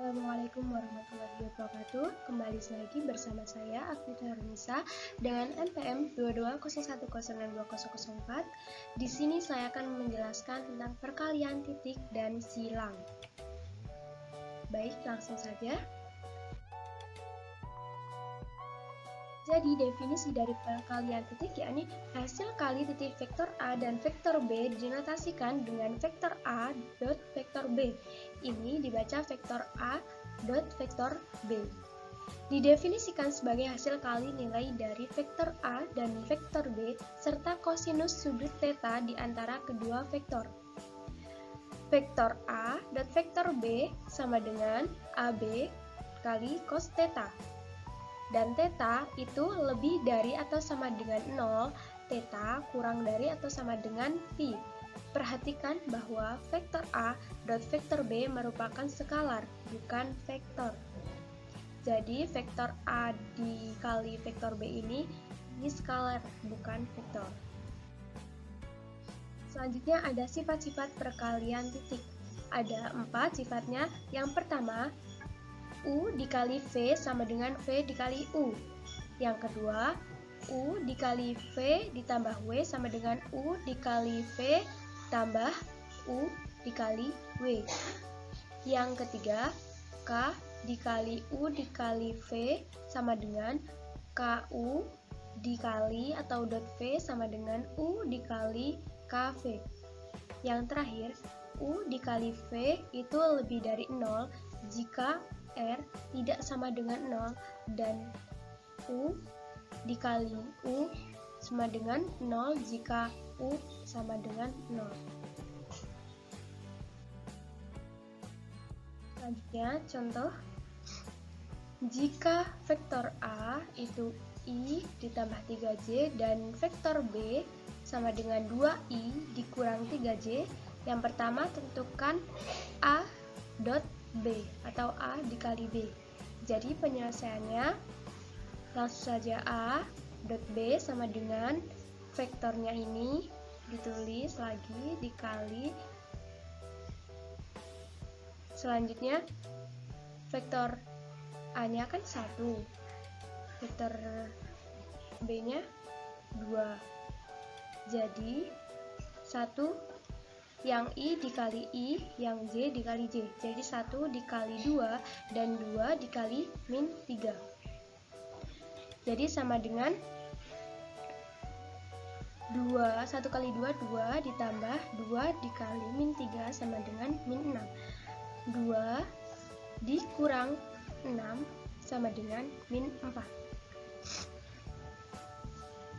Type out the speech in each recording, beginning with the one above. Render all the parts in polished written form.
Assalamualaikum warahmatullahi wabarakatuh. Kembali lagi bersama saya Akvita Harunisa dengan NPM 2201020004. Di sini saya akan menjelaskan tentang perkalian titik dan silang. Baik, langsung saja. Jadi definisi dari perkalian titik yakni hasil kali titik vektor A dan vektor B dinotasikan dengan vektor A dot vektor B. Ini dibaca vektor A dot vektor B. Didefinisikan sebagai hasil kali nilai dari vektor A dan vektor B serta kosinus sudut theta di antara kedua vektor. Vektor A dot vektor B sama dengan AB kali cos theta. Dan theta itu lebih dari atau sama dengan 0, theta kurang dari atau sama dengan phi. Perhatikan bahwa vektor A dot vektor B merupakan skalar, bukan vektor. Jadi vektor A dikali vektor B ini skalar, bukan vektor. Selanjutnya ada sifat-sifat perkalian titik. Ada 4 sifatnya. Yang pertama, U dikali V sama dengan V dikali U. Yang kedua, U dikali V ditambah W sama dengan U dikali V tambah U dikali W. Yang ketiga, K dikali U dikali V sama dengan KU dikali atau dot V sama dengan U dikali KV. Yang terakhir, U dikali V itu lebih dari 0 jika R tidak sama dengan 0 dan U dikali U sama dengan 0 jika U sama dengan 0. Selanjutnya contoh, jika vektor A itu I ditambah 3J dan vektor B sama dengan 2I dikurang 3J, yang pertama tentukan A dot B atau A dikali B. Jadi penyelesaiannya langsung saja A dot B sama dengan vektornya ini ditulis lagi dikali. Selanjutnya vektor A-nya kan 1, vektor B-nya 2. Jadi 1 yang I dikali I, yang J dikali J. Jadi 1 dikali 2 dan 2 dikali min 3. Jadi sama dengan 1 kali 2, 2 ditambah 2 dikali min 3 sama dengan min 6. 2 dikurang 6 sama dengan min 4.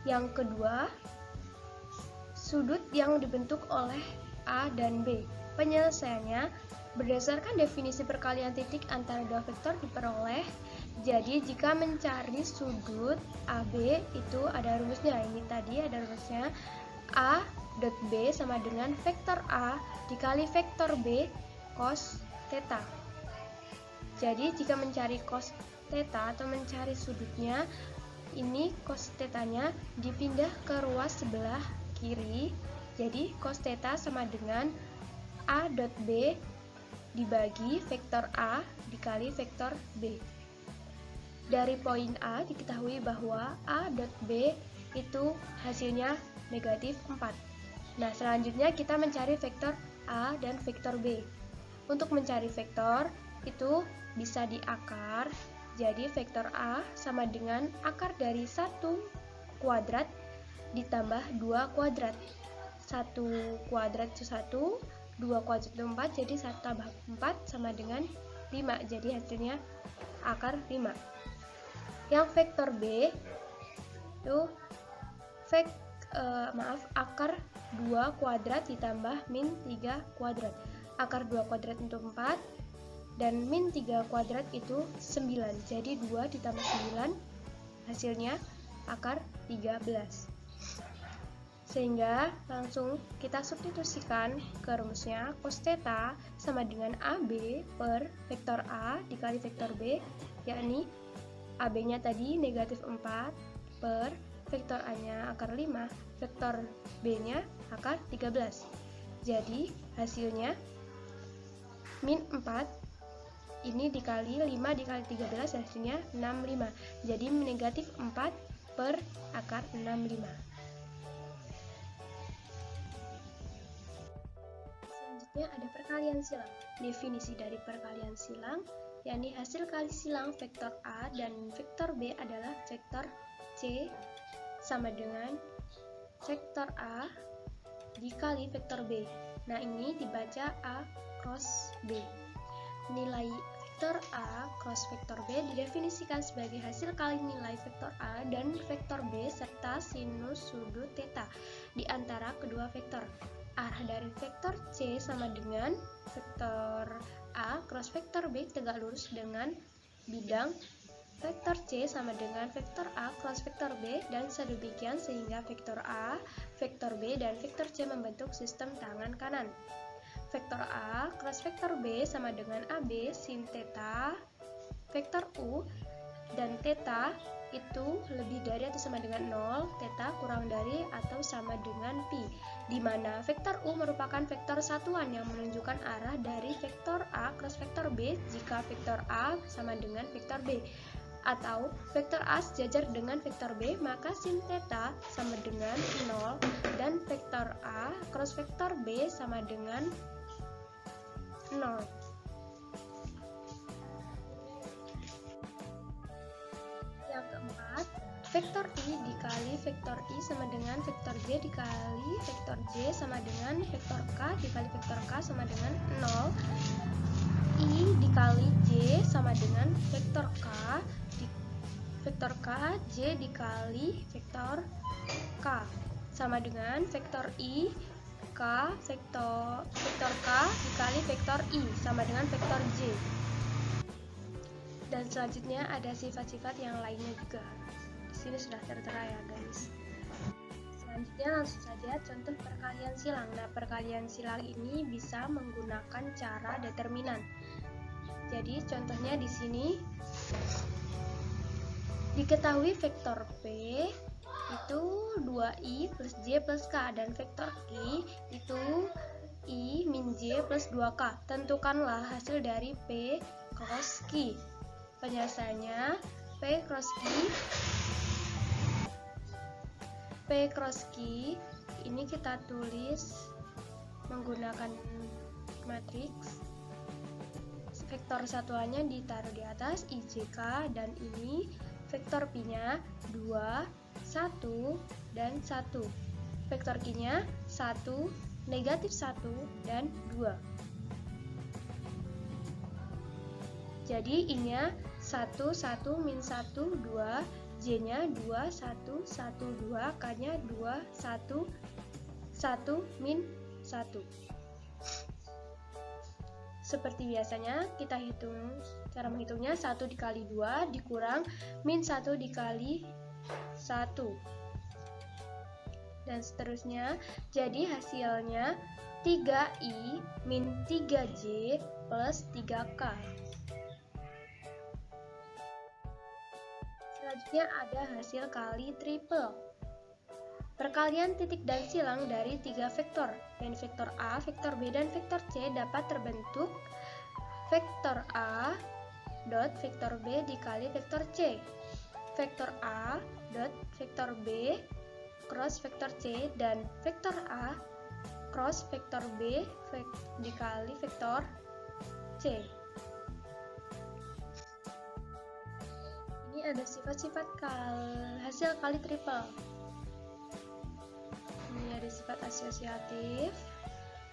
Yang kedua, sudut yang dibentuk oleh A dan B. Penyelesaiannya berdasarkan definisi perkalian titik antara dua vektor diperoleh. Jadi jika mencari sudut AB itu ada rumusnya. Ini tadi ada rumusnya A dot B sama dengan vektor A dikali vektor B cos theta. Jadi jika mencari cos theta atau mencari sudutnya, ini cos theta-nya dipindah ke ruas sebelah kiri. Jadi cos theta sama dengan A dot B dibagi vektor A dikali vektor B. Dari poin A diketahui bahwa A dot B itu hasilnya negatif 4. Nah, selanjutnya kita mencari vektor A dan vektor B. Untuk mencari vektor itu bisa diakar. Jadi vektor A sama dengan akar dari 1 kuadrat ditambah 2 kuadrat. 1 kuadrat itu 1, 2 kuadrat itu 4, jadi 1 tambah 4 sama dengan 5. Jadi hasilnya akar 5. Yang vektor B itu akar 2 kuadrat ditambah min 3 kuadrat. Akar 2 kuadrat itu 4 dan min 3 kuadrat itu 9. Jadi 2 ditambah 9 hasilnya akar 13. Sehingga langsung kita substitusikan ke rumusnya cos theta sama dengan AB per vektor A dikali vektor B, yakni AB-nya tadi negatif 4 per vektor A-nya akar 5, vektor B-nya akar 13. Jadi hasilnya min 4 Ini dikali 5 dikali 13 hasilnya 65. Jadi negatif 4 per akar 65. Selanjutnya ada perkalian silang. Definisi dari perkalian silang, yakni hasil kali silang vektor A dan vektor B adalah vektor C sama dengan vektor A dikali vektor B. Nah, ini dibaca A cross B. Nilai vektor A cross vektor B didefinisikan sebagai hasil kali nilai vektor A dan vektor B serta sinus sudut theta di antara kedua vektor. Arah dari vektor C sama dengan vektor A cross vektor B tegak lurus dengan bidang vektor C sama dengan vektor A cross vektor B dan sedemikian sehingga vektor A, vektor B, dan vektor C membentuk sistem tangan kanan. Vektor A cross vektor B sama dengan AB sin theta, vektor U dan theta itu lebih dari atau sama dengan 0, theta kurang dari atau sama dengan pi, di mana vektor U merupakan vektor satuan yang menunjukkan arah dari vektor A cross vektor B jika vektor A sama dengan vektor B, atau vektor A sejajar dengan vektor B, maka sin theta sama dengan 0 dan vektor A cross vektor B sama dengan 0. Yang keempat, vektor I dikali vektor I sama dengan vektor J dikali vektor J sama dengan vektor K dikali vektor K sama dengan 0. I dikali J sama dengan vektor K J dikali vektor K sama dengan vektor I K vektor K dikali vektor I sama dengan vektor J. Dan selanjutnya ada sifat-sifat yang lainnya juga. Di sini sudah tertera ya, guys. Selanjutnya langsung saja contoh perkalian silang. Nah, perkalian silang ini bisa menggunakan cara determinan. Jadi contohnya di sini diketahui vektor P itu 2i plus j plus k dan vektor Q itu i min j plus 2k. Tentukanlah hasil dari P cross Q. Penjelasannya, P cross Q ini kita tulis menggunakan matriks. Vektor satuannya ditaruh di atas IJK dan ini vektor P-nya 2, 1, dan 1. Vektor Q-nya 1, negatif 1, dan 2. Jadi I-nya 1, 1, min 1, 2, J-nya 2, 1, 1, 2, K-nya 2, 1, 1, min 1. Seperti biasanya, kita hitung, cara menghitungnya 1 dikali 2 dikurang min 1 dikali 1. Dan seterusnya, jadi hasilnya 3i min 3j plus 3k. Selanjutnya ada hasil kali triple. Perkalian titik dan silang dari 3 vektor, yaitu vektor A, vektor B, dan vektor C dapat terbentuk vektor A dot vektor B dikali vektor C, vektor A dot vektor B cross vektor C, dan vektor A cross vektor B dikali vektor C. Ini ada sifat-sifat hasil kali triple. Ini ada sifat asosiatif,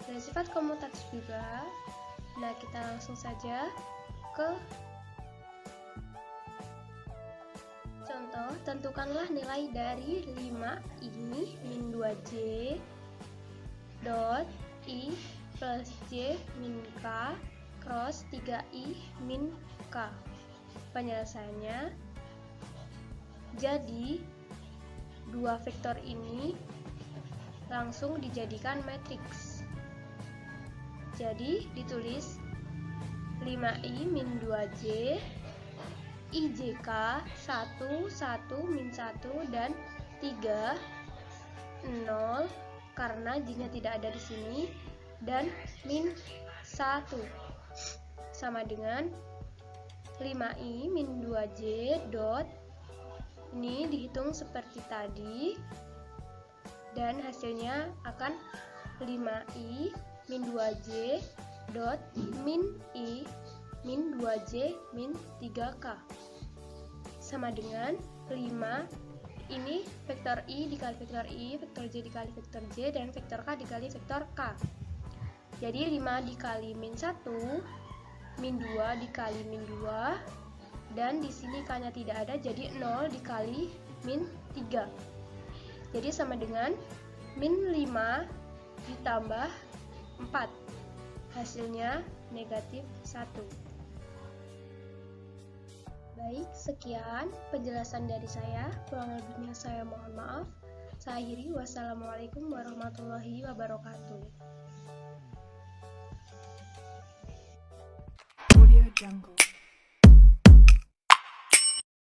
ada sifat komutatif juga. Nah, kita langsung saja ke contoh. Tentukanlah nilai dari 5i min 2j dot i plus j min k cross 3i min k. Penjelasannya, jadi dua vektor ini langsung dijadikan matriks. Jadi ditulis 5i min 2j IJK 1, 1, min 1, dan 3, 0 karena j-nya tidak ada di sini, dan min 1 sama dengan 5i min 2j dot, ini dihitung seperti tadi, dan hasilnya akan 5i min 2j dot min i min 2j min 3k sama dengan 5, ini vektor i dikali vektor i, vektor j dikali vektor j, dan vektor k dikali vektor k. Jadi 5 dikali min 1, min 2 dikali min 2, dan di sini k-nya tidak ada, jadi 0 dikali min 3. Jadi sama dengan min 5 ditambah 4. Hasilnya negatif 1. Baik, sekian penjelasan dari saya. Kurang lebihnya saya mohon maaf. Saya akhiri. Wassalamualaikum warahmatullahi wabarakatuh. Audio Jungle.